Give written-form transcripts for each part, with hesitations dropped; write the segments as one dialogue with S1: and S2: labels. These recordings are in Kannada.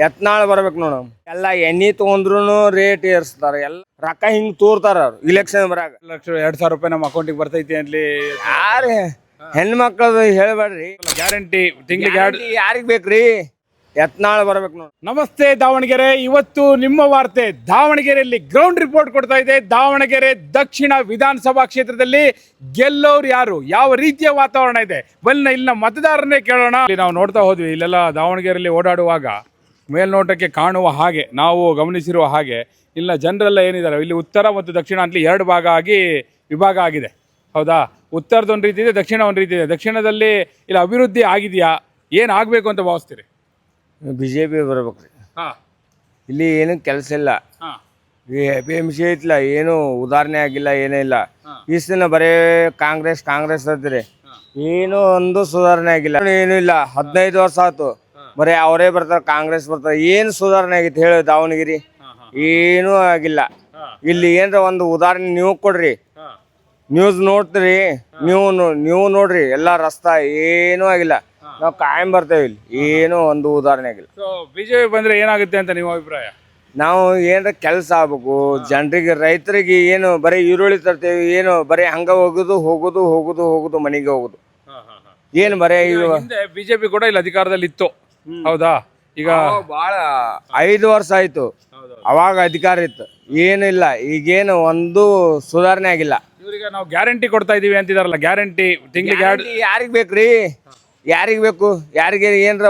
S1: ಎತ್ನಾಳ್ ಬರ್ಬೇಕು ನೋಡ. ಎಲ್ಲ ಎಣ್ಣೆ ತಗೊಂಡ್ರು ರೇಟ್ ಏರ್ಸ್ತಾರ, ಎಲ್ಲ ರೊಕ್ಕ ಹಿಂಗ್ ತೋರ್ತಾರ ಅವ್ರು ಇಲೆಕ್ಷನ್ ಬರಾಗ.
S2: ಲಕ್ಷ 2,000 ರೂಪಾಯಿ ನಮ್ಮ ಅಕೌಂಟಿಗೆ ಬರ್ತೈತಿ ಅಲ್ಲಿ.
S1: ಯಾರು ಹೆಣ್ಮಕ್ಳದು ಹೇಳ್ಬೇಡ್ರಿ.
S2: ಗ್ಯಾರಂಟಿ ತಿಂಗಳಿಗೆ
S1: ಯಾರಿಗ್ ಬೇಕ್ರಿ? ಎತ್ನಾಳ್ ಬರ್ಬೇಕು ನೋಡ.
S2: ನಮಸ್ತೆ ದಾವಣಗೆರೆ. ಇವತ್ತು ನಿಮ್ಮ ವಾರ್ತೆ ದಾವಣಗೆರೆಯಲ್ಲಿ ಗ್ರೌಂಡ್ ರಿಪೋರ್ಟ್ ಕೊಡ್ತಾ ಇದೆ. ದಾವಣಗೆರೆ ದಕ್ಷಿಣ ವಿಧಾನಸಭಾ ಕ್ಷೇತ್ರದಲ್ಲಿ ಗೆಲ್ಲೋರು ಯಾರು, ಯಾವ ರೀತಿಯ ವಾತಾವರಣ ಇದೆ, ಬನ್ನ ಇಲ್ಲಿನ ಮತದಾರರನ್ನೇ ಕೇಳೋಣ. ನಾವು ನೋಡ್ತಾ ಹೋದ್ವಿ, ಇಲ್ಲೆಲ್ಲ ದಾವಣಗೆರೆಯಲ್ಲಿ ಓಡಾಡುವಾಗ ಮೇಲ್ನೋಟಕ್ಕೆ ಕಾಣುವ ಹಾಗೆ, ನಾವು ಗಮನಿಸಿರುವ ಹಾಗೆ ಇಲ್ಲಿನ ಜನರೆಲ್ಲ ಏನಿದ್ದಾರೆ, ಇಲ್ಲಿ ಉತ್ತರ ಮತ್ತು ದಕ್ಷಿಣ ಅಂತಲಿ 2 ಭಾಗ ಆಗಿ ವಿಭಾಗ ಆಗಿದೆ. ಹೌದಾ? ಉತ್ತರದ ಒಂದು ರೀತಿ ಇದೆ, ದಕ್ಷಿಣ ಒಂದು ರೀತಿ ಇದೆ. ದಕ್ಷಿಣದಲ್ಲಿ ಇಲ್ಲಿ ಅಭಿವೃದ್ಧಿ ಆಗಿದೆಯಾ, ಏನು ಆಗಬೇಕು ಅಂತ ಭಾವಿಸ್ತೀರಿ?
S1: ಬಿಜೆಪಿ ಬರ್ಬೇಕ್ರಿ. ಇಲ್ಲಿ ಏನು ಕೆಲಸ ಇಲ್ಲ. APMC ಐತಿಲ್ಲ, ಏನು ಉದಾಹರಣೆ ಆಗಿಲ್ಲ, ಏನೂ ಇಲ್ಲ. ಇಷ್ಟು ದಿನ ಬರೇ ಕಾಂಗ್ರೆಸ್ ಅಂತೀರಿ, ಏನು ಒಂದು ಸುಧಾರಣೆ ಆಗಿಲ್ಲ, ಏನೂ ಇಲ್ಲ. 15 ವರ್ಷ ಆಯ್ತು, ಬರೀ ಅವರೇ ಬರ್ತಾರೆ, ಕಾಂಗ್ರೆಸ್ ಬರ್ತಾರೆ. ಏನು ಸುಧಾರಣೆ ಆಗಿತ್ತು ಹೇಳಿ ದಾವಣಗೆರೆ? ಏನೂ ಆಗಿಲ್ಲ. ಇಲ್ಲಿ ಏನ್ರ ಒಂದು ಉದಾಹರಣೆ ನೀವು ಕೊಡ್ರಿ, ನ್ಯೂಸ್ ನೋಡ್ತೀರಿ, ನೀವು ನೋಡ್ರಿ, ಎಲ್ಲ ರಸ್ತಾ ಏನೂ ಆಗಿಲ್ಲ. ನಾವು ಕಾಯಂ ಬರ್ತೇವೆ, ಇಲ್ಲಿ ಏನೂ ಒಂದು ಉದಾಹರಣೆ ಆಗಿಲ್ಲ.
S2: ಬಿಜೆಪಿ ಬಂದ್ರೆ ಏನಾಗುತ್ತೆ ಅಂತ ನಿಮ್ಮ ಅಭಿಪ್ರಾಯ?
S1: ನಾವು ಏನಾರ ಕೆಲಸ ಆಗ್ಬೇಕು ಜನರಿಗೆ, ರೈತರಿಗೆ. ಏನು ಬರೀ ಈರುಳ್ಳಿ ತರ್ತೇವೆ, ಏನು ಬರೀ ಹಂಗ ಹೋಗುದು ಮನೆಗೆ ಹೋಗುದು. ಏನು ಬರೀ
S2: ಬಿಜೆಪಿ ಕೂಡ ಇಲ್ಲಿ ಅಧಿಕಾರದಲ್ಲಿ ಇತ್ತು, ಹೌದಾ? ಈಗ
S1: ಭಾಳ 5 ವರ್ಷ ಆಯ್ತು, ಅವಾಗ ಅಧಿಕಾರ ಇತ್ತು, ಏನಿಲ್ಲ. ಈಗೇನು ಒಂದು ಸುಧಾರಣೆ ಆಗಿಲ್ಲ.
S2: ಇವ್ರಿಗೆ ನಾವು ಗ್ಯಾರಂಟಿ ಕೊಡ್ತಾ ಇದೀವಿ ಅಂತಿದಾರಲ್ಲ, ಗ್ಯಾರಂಟಿ ತಿಂಗಳಿಗೆ
S1: ಯಾರಿಗ್ ಬೇಕ್ರಿ? ಯಾರಿಗ್ ಬೇಕು? ಯಾರಿಗೆ ಏನ್ರ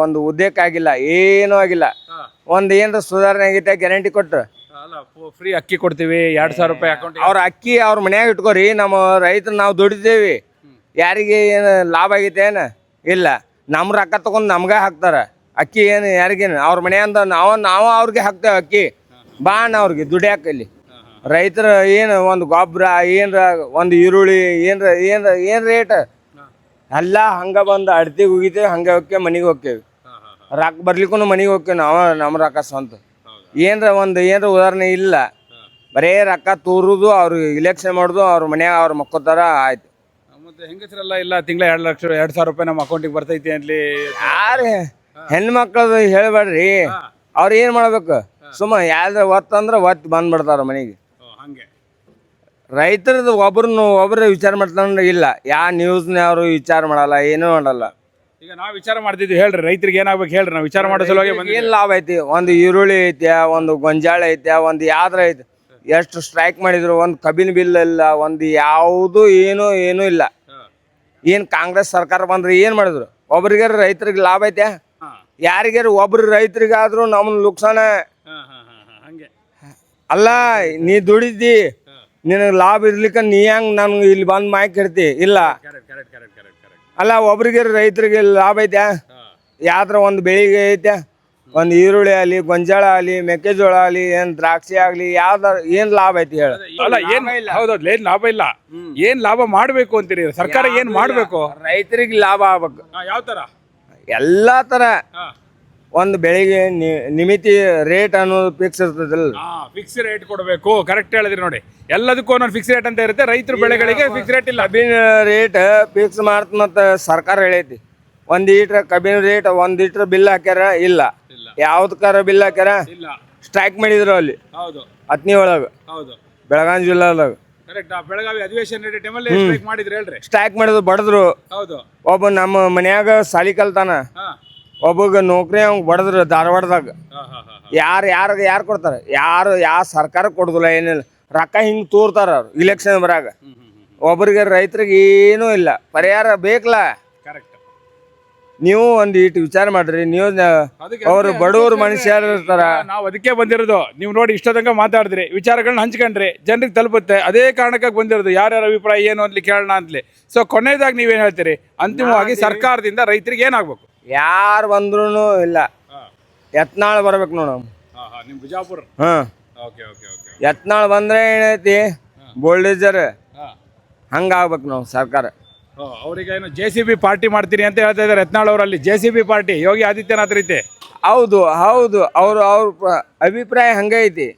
S1: ಒಂದು ಉದ್ದೇಶ ಆಗಿಲ್ಲ, ಏನೂ ಆಗಿಲ್ಲ. ಒಂದು ಏನ್ರ ಸುಧಾರಣೆ ಆಗೈತೆ ಗ್ಯಾರಂಟಿ ಕೊಟ್ರು.
S2: ಫ್ರೀ ಅಕ್ಕಿ ಕೊಡ್ತೀವಿ, 2,000 ರೂಪಾಯಿ ಅಕೌಂಟ್.
S1: ಅವ್ರ ಅಕ್ಕಿ ಅವ್ರ ಮನ್ಯಾಗ ಇಟ್ಕೋರಿ, ನಮ್ಮ ರೈತರು ನಾವು ದುಡಿತೇವಿ. ಯಾರಿಗೆ ಏನು ಲಾಭ ಆಗೈತೆ? ಏನು ಇಲ್ಲ. ನಮ್ಮ ರೊಕ್ಕ ತಗೊಂಡು ನಮ್ಗೆ ಹಾಕ್ತಾರ ಅಕ್ಕಿ. ಏನು ಯಾರಿಗೇನು ಅವ್ರ ಮನೆಯಿಂದ ನಾವು ಅವ್ರಿಗೆ ಹಾಕ್ತೇವೆ ಅಕ್ಕಿ. ಬಾಣ ಅವ್ರಿಗೆ ದುಡಿಯಾಕ. ಇಲ್ಲಿ ರೈತರ ಏನು ಒಂದು ಗೊಬ್ಬರ, ಏನರ ಒಂದು ಈರುಳ್ಳಿ, ಏನು ರೇಟ್ ಎಲ್ಲ ಹಂಗೆ ಬಂದು ಅಡ್ತಿಗೆ ಹೋಗಿತೇವೆ, ಹಂಗೆ ಹೋಗ್ತೇವೆ, ಮನೆಗೆ ಹೋಗ್ತೇವೆ. ರೊಕ್ಕ ಬರ್ಲಿಕ್ಕೂ ಮನೆಗೆ ಹೋಗ್ತೇವೆ ನಾವು, ನಮ್ಮ ರೊಕ್ಕ ಸ್ವಂತ. ಏನರ ಉದಾಹರಣೆ ಇಲ್ಲ. ಬರೇ ರೊಕ್ಕ ತೋರುದು, ಅವ್ರು ಇಲೆಕ್ಷನ್ ಮಾಡೋದು, ಅವ್ರ ಮನ್ಯಾಗ ಅವ್ರು ಮಕ್ಕೋತಾರ, ಆಯ್ತು.
S2: ಮತ್ತೆ ಹೆಂಗಸರೆಲ್ಲ ಇಲ್ಲ, ತಿಂಗಳ 2,000 ರೂಪಾಯಿ ನಮ್ಮ ಅಕೌಂಟಿಗೆ ಬರ್ತೈತಿ ಅಲ್ಲಿ.
S1: ಯಾರು ಹೆಣ್ಮಕ್ಳದು ಹೇಳ್ಬೇಡ್ರಿ. ಅವ್ರು ಏನು ಮಾಡ್ಬೇಕು? ಸುಮ್ಮ ಯಾವ್ದು ಒತ್ತಂದ್ರೆ ಬಂದ್ಬಿಡ್ತಾರ ಮನೆಗೆ. ರೈತರದ್ದು ಒಬ್ರು ವಿಚಾರ ಮಾಡ್ತಾರ ಇಲ್ಲ. ಯಾವ ನ್ಯೂಸ್ನವ್ರು ವಿಚಾರ ಮಾಡಲ್ಲ, ಏನೂ ಮಾಡಲ್ಲ.
S2: ಈಗ ನಾವು ವಿಚಾರ ಮಾಡ್ತಿದ್ವಿ, ಹೇಳ್ರಿ ರೈತರಿಗೆ ಏನಾಗ್ಬೇಕು ಹೇಳ್ರಿ. ನಾವು ವಿಚಾರ ಮಾಡೋ ಸಲುವಾಗಿ
S1: ಏನು ಲಾಭ ಐತಿ? ಒಂದು ಈರುಳ್ಳಿ ಐತೆ, ಒಂದು ಗೊಂಜಾಳ ಐತೆ, ಒಂದು ಯಾವ್ದ್ರ ಐತೆ. ಎಷ್ಟು ಸ್ಟ್ರೈಕ್ ಮಾಡಿದ್ರು, ಒಂದು ಕಬ್ಬಿನ ಬಿಲ್ ಇಲ್ಲ, ಒಂದು ಯಾವುದು ಏನೂ ಇಲ್ಲ. ಏನು ಕಾಂಗ್ರೆಸ್ ಸರ್ಕಾರ ಬಂದ್ರೆ ಏನು ಮಾಡಿದ್ರು? ಒಬ್ರಿಗಾರ ರೈತರಿಗೆ ಲಾಭ ಐತೆ? ಯಾರಿಗಾರ ಒಬ್ರು ರೈತರಿಗಾದ್ರೂ ನಮ್ಮನ್ನ ಲುಕ್ಸಾನ ಅಲ್ಲ. ನೀ ದುಡಿದಿ, ನಿನಗೆ ಲಾಭ ಇರ್ಲಿಕ್ಕೆ ನೀ ಹೆಂಗ್ ನನ್ಗೆ ಇಲ್ಲಿ ಬಂದು ಮಾಯ್ಕ್ ಇರ್ತಿ? ಇಲ್ಲ ಅಲ್ಲ. ಒಬ್ರಿಗೆ ರೈತರಿಗೆ ಲಾಭ ಐತೆ? ಯಾವ್ದ್ರ ಒಂದು ಬೆಳಿಗ್ಗೆ ಐತೆ, ಒಂದು ಈರುಳ್ಳಿ ಆಗಲಿ, ಗೊಂಜಾಳ ಆಗಲಿ, ಮೆಕ್ಕೆಜೋಳ ಆಗಲಿ, ಏನು ದ್ರಾಕ್ಷಿ ಆಗಲಿ, ಯಾವ್ದಾರ ಏನು ಲಾಭ ಐತಿ ಹೇಳ?
S2: ಹೌದೌದು, ಏನ್ ಲಾಭ ಇಲ್ಲ. ಏನ್ ಲಾಭ ಮಾಡ್ಬೇಕು ಅಂತೀರಿ? ಸರ್ಕಾರ ಏನ್ ಮಾಡ್ಬೇಕು?
S1: ರೈತರಿಗೆ ಲಾಭ ಆಗ್ಬೇಕು.
S2: ಯಾವ ತರ?
S1: ಎಲ್ಲಾ ತರ. ಒಂದು ಬೆಳಿಗ್ಗೆ ನಿಮಿತಿ ರೇಟ್ ಅನ್ನೋದು ಫಿಕ್ಸ್ ಇರ್ತದಲ್ಲ,
S2: ಫಿಕ್ಸ್ ರೇಟ್ ಕೊಡಬೇಕು. ಕರೆಕ್ಟ್ ಹೇಳಿದ್ರಿ ನೋಡಿ, ಎಲ್ಲದಕ್ಕೂ ಒಂದೊಂದು ಫಿಕ್ಸ್ ರೇಟ್ ಅಂತ ಇರುತ್ತೆ. ರೈತರ ಬೆಳೆಗಳಿಗೆ ಫಿಕ್ಸ್ ರೇಟ್ ಇಲ್ಲ.
S1: ಕಬ್ಬಿನ ರೇಟ್ ಫಿಕ್ಸ್ ಮಾಡ್ತಂತ ಸರ್ಕಾರ ಹೇಳೈತಿ. 1 ಲೀಟ್ರ್ ಕಬ್ಬಿನ ರೇಟ್ 1 ಲೀಟ್ರ್ ಬಿಲ್ ಹಾಕ್ಯಾರ? ಇಲ್ಲ. ಯಾವ್ದಕ್ಕಾರ ಬಿಲ್ ಹಾಕ್ಯಾರ? ಸ್ಟ್ರೈಕ್ ಮಾಡಿದ್ರು ಅಲ್ಲಿ ಹತ್ನಿ ಒಳಗ, ಬೆಳಗಾವಿ ಜಿಲ್ಲಾದಾಗ.
S2: ಬೆಳಗಾವಿ ಅಧಿವೇಶನ ಮಾಡಿದ್ರು, ಹೇಳ್ರಿ.
S1: ಸ್ಟ್ರೈಕ್ ಮಾಡಿದ್ರು, ಬಡದ್ರು. ಒಬ್ಬ ನಮ್ಮ ಮನ್ಯಾಗ ಸಾಲಿ ಕಲ್ತಾನ, ಒಬ್ಬಗ ನೌಕರಿ ಅವ್ಗೆ ಬಡದ್ರು ಧಾರವಾಡದಾಗ. ಯಾರು ಕೊಡ್ತಾರ? ಯಾವ ಸರ್ಕಾರ ಕೊಡುದಿಲ್ಲ, ಏನಿಲ್ಲ. ರೊಕ್ಕ ಹಿಂಗೆ ತೋರ್ತಾರ ಅವ್ರು ಇಲೆಕ್ಷನ್ ಬರಾಗ. ಒಬ್ರಿಗೆ ರೈತರಿಗೆ ಏನೂ ಇಲ್ಲ. ಪರಿಹಾರ ಬೇಕಲ್ಲ. ನೀವು ಒಂದು ಇಟ್ಟು ವಿಚಾರ ಮಾಡ್ರಿ. ನೀವು ಅವ್ರು ಬಡವರು ಮನುಷ್ಯರು ಇರ್ತಾರ.
S2: ನಾವು ಅದಕ್ಕೆ ಬಂದಿರೋದು. ನೀವು ನೋಡಿ, ಇಷ್ಟೊತ್ತಂಗ ಮಾತಾಡಿದ್ರಿ, ವಿಚಾರಗಳನ್ನ ಹಂಚ್ಕೊಂಡ್ರಿ, ಜನರಿಗೆ ತಲುಪುತ್ತೆ. ಅದೇ ಕಾರಣಕ್ಕೆ ಬಂದಿರೋದು. ಯಾರ್ಯಾರ ಅಭಿಪ್ರಾಯ ಏನು ಅಂತಲಿ ಕೇಳೋಣ ಅಂತಲಿ. ಸೊ ಕೊನೆಯದಾಗಿ ನೀವೇನು ಹೇಳ್ತೀರಿ? ಅಂತಿಮವಾಗಿ ಸರ್ಕಾರದಿಂದ ರೈತರಿಗೆ ಏನಾಗಬೇಕು?
S1: ಯಾರು ಬಂದ್ರು ಇಲ್ಲ, ಎತ್ನಾಳ್ ಬರ್ಬೇಕು ನೋಡ.
S2: ನಿಮ್ ಬಿಜಾಪುರ
S1: ಎತ್ನಾಳ್ ಬಂದ್ರೆ ಏನೈತಿ? ಬೋಲ್ಡೇಜರ್ ಹಂಗಾಗ್ಬೇಕು ನಾವು ಸರ್ಕಾರ.
S2: ಅವ್ರಿಗೆ ಏನು JCB ಪಾರ್ಟಿ ಮಾಡ್ತೀನಿ ಅಂತ ಹೇಳ್ತಾ ಇದಾರೆ ಯತ್ನಾಳ್ ಅವರಲ್ಲಿ. JCB ಪಾರ್ಟಿ ಯೋಗಿ ಆದಿತ್ಯನಾಥ್ ರೀತಿ.
S1: ಹೌದು ಅವ್ರ ಅಭಿಪ್ರಾಯ ಹಂಗೈತಿ.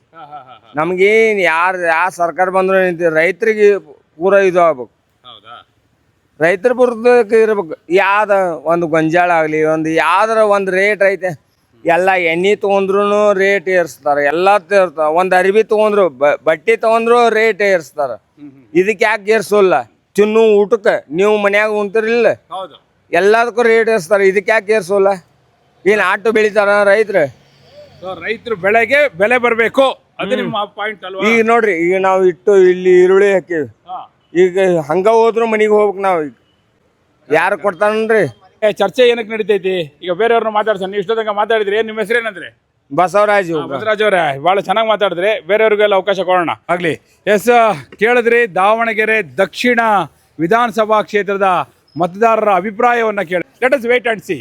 S1: ನಮ್ಗೇನು ಯಾವ ಸರ್ಕಾರ ಬಂದ್ರು ರೈತರಿಗೆ ಪೂರ ಇದು ಆಗ್ಬೇಕು. ರೈತರ ಬುರ್ದಕ್ಕೆ ಇರ್ಬೇಕು. ಯಾವ್ದ ಒಂದು ಗೊಂಜಾಳ ಆಗಲಿ, ಒಂದು ಯಾವ್ದಾರ ಒಂದು ರೇಟ್ ಐತೆ, ಎಲ್ಲ ಎಣ್ಣೆ ತೊಗೊಂಡ್ರು ರೇಟ್ ಏರಿಸ್ತಾರೆ, ಎಲ್ಲ ಇರ್ತಾರ. ಒಂದು ಅರಿವಿ ತೊಗೊಂಡ್ರು ಬಟ್ಟೆ ತೊಗೊಂಡ್ರು ರೇಟ್ ಏರಿಸ್ತಾರೆ. ಇದಕ್ಕೆ ಯಾಕೆ ಏರ್ಸೋಲ್ಲ? ತಿನ್ನು ಊಟಕ್ಕೆ ನೀವು ಮನ್ಯಾಗ ಉಣ್ತಿರ್ಲಿಲ್ಲ,
S2: ಹೌದು.
S1: ಎಲ್ಲದಕ್ಕೂ ರೇಟ್ ಏರಿಸ್ತಾರೆ. ಇದಕ್ಕೆ ಯಾಕೆ ಏರ್ಸೋಲ್ಲ? ಏನು ಆಟೋ ಬೆಳಿತಾರ ರೈತರು?
S2: ರೈತರು ಬೆಳೆಗೆ ಬೆಲೆ ಬರಬೇಕು, ಅದು ನಿಮ್ಮ ಪಾಯಿಂಟ್ ಅಲ್ವಾ?
S1: ಈಗ ನೋಡ್ರಿ, ಈಗ ನಾವು ಇಲ್ಲಿ ಈರುಳ್ಳಿ ಹಾಕಿವಿ,
S2: ಹಾ.
S1: ಈಗ ಹಂಗ ಹೋದ್ರು ಮನೆಗೆ ಹೋಗ್ಬೇಕು ನಾವು. ಈಗ ಯಾರು ಕೊಡ್ತಾರನ್ರಿ?
S2: ಚರ್ಚೆ ಏನಕ್ಕೆ ನಡೀತೈತಿ? ಈಗ ಬೇರೆಯವ್ರನ್ನ ಮಾತಾಡ್ಸೋಣ. ನೀವು ಇಷ್ಟೊತ್ತಂಗ ಮಾತಾಡಿದ್ರಿ, ನಿಮ್ಮ ಹೆಸರೇನಂದ್ರೆ?
S1: ಬಸವರಾಜು.
S2: ಬಸವರಾಜ್ ಅವರೇ, ಬಹಳ ಚೆನ್ನಾಗಿ ಮಾತಾಡಿದ್ರಿ. ಬೇರೆಯವ್ರಿಗೆಲ್ಲ ಅವಕಾಶ ಕೊಡೋಣ. ಆಗ್ಲಿ. ಎಸ್, ಕೇಳಿದ್ರಿ ದಾವಣಗೆರೆ ದಕ್ಷಿಣ ವಿಧಾನಸಭಾ ಕ್ಷೇತ್ರದ ಮತದಾರರ ಅಭಿಪ್ರಾಯವನ್ನ ಕೇಳಿ. Let us wait and C.